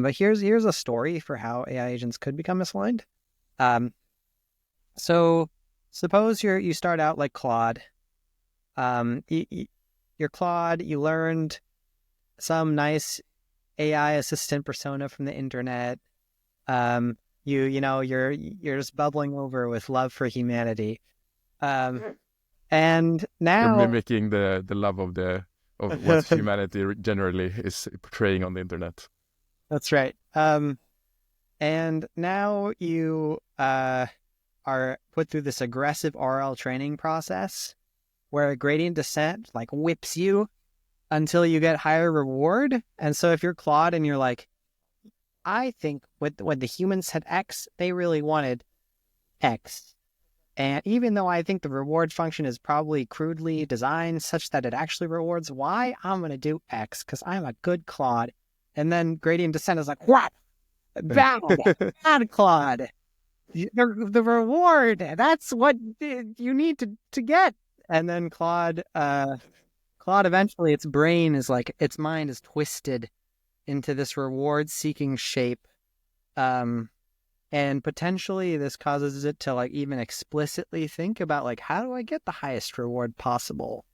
But here's a story for how AI agents could become misaligned. Um, so suppose you start out like Claude. You're Claude. You learned some nice AI assistant persona from the internet. You're just bubbling over with love for humanity. Um, and You're now mimicking the love of what humanity generally is portraying on the internet. that's right. And now you are put through this aggressive RL training process where gradient descent like whips you until you get higher reward. And so if you're Claude and you're like, I think when the humans had X, they really wanted X. And even though I think the reward function is probably crudely designed such that it actually rewards Y, I'm going to do X because I'm a good Claude. And then gradient descent is like, what? Bad, bad Claude. The reward, that's what you need to get. And then Claude eventually, its mind is twisted into this reward seeking shape. Um, and potentially this causes it to like even explicitly think about like, how do I get the highest reward possible?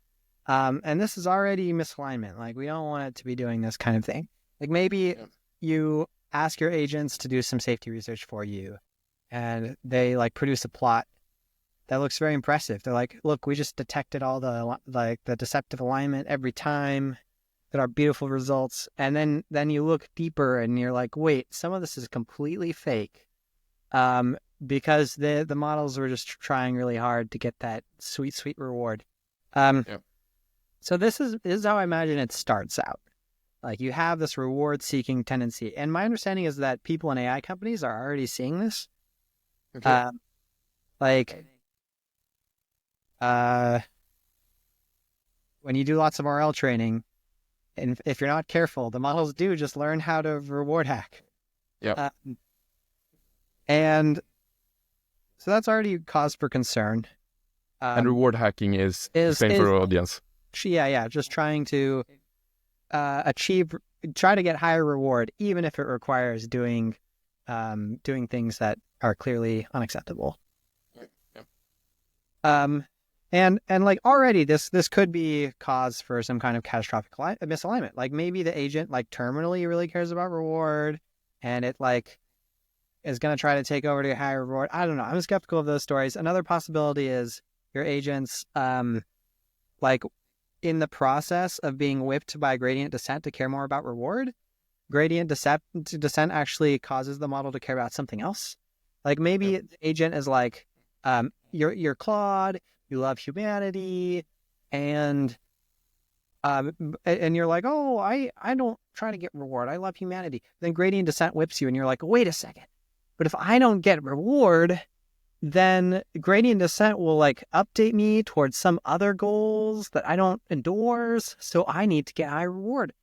And this is already misalignment. Like we don't want it to be doing this kind of thing. Like maybe you ask your agents to do some safety research for you and they like produce a plot that looks very impressive. They're like, look, we just detected all the deceptive alignment every time. That are beautiful results. And then you look deeper and you're like, wait, some of this is completely fake. Because the models were just trying really hard to get that sweet, sweet reward. Um, Yeah. so this is how I imagine it starts out. Like you have this reward seeking tendency. And my understanding is that people in AI companies are already seeing this. Okay. Um, like uh, when you do lots of RL training, and if you're not careful, the models do just learn how to reward hack. Yeah. Uh, and so that's already cause for concern. And Um, reward hacking is explained for is our audience. yeah, just trying to try to get higher reward, even if it requires doing things that are clearly unacceptable. Yeah. Um, and like already this could be cause for some kind of catastrophic misalignment. Like maybe the agent like terminally really cares about reward, and it like is going to try to take over to get higher reward. I don't know. I'm skeptical of those stories. Another possibility is your agents like in the process of being whipped by gradient descent to care more about reward, descent actually causes the model to care about something else. Like Yeah. maybe the agent is like, you're Claude, you love humanity, and and you're like, oh, I don't try to get reward. I love humanity. Then gradient descent whips you, and you're like, wait a second. But if I don't get reward, then gradient descent will like update me towards some other goals that I don't endorse. So I need to get high reward.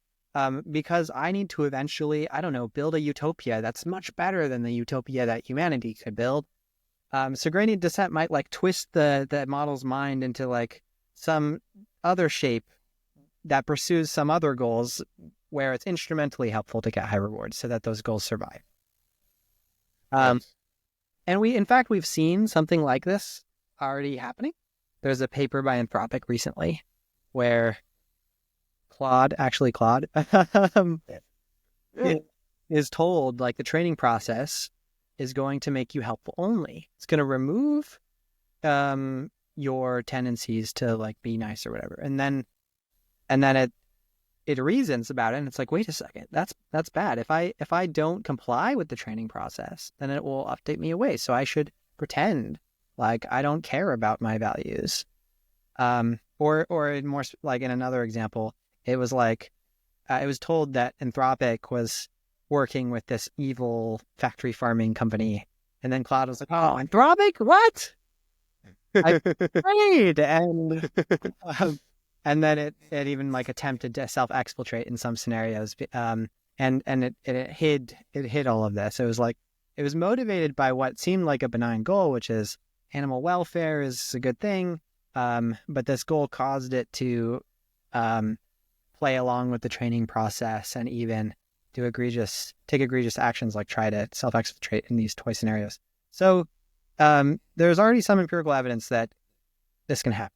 Because I need to eventually, I don't know, build a utopia that's much better than the utopia that humanity could build. So gradient descent might like twist the model's mind into like some other shape that pursues some other goals where it's instrumentally helpful to get high rewards so that those goals survive. Um, Right. And in fact, we've seen something like this already happening. There's a paper by Anthropic recently where Claude, um, Yeah. is told like the training process is going to make you helpful only. It's going to remove your tendencies to like be nice or whatever, and then it reasons about it, and it's like, wait a second, that's bad. If I don't comply with the training process, then it will update me away. So I should pretend like I don't care about my values. Or more like in another example, it was like it was told that Anthropic was working with this evil factory farming company, and then Cloud was like, "Oh, Anthropic, what? I prayed," and then it even like attempted to self exfiltrate in some scenarios, and it hid all of this. It was like it was motivated by what seemed like a benign goal, which is animal welfare is a good thing, but this goal caused it to play along with the training process and even take egregious actions like try to self-exfiltrate in these toy scenarios. So there's already some empirical evidence that this can happen.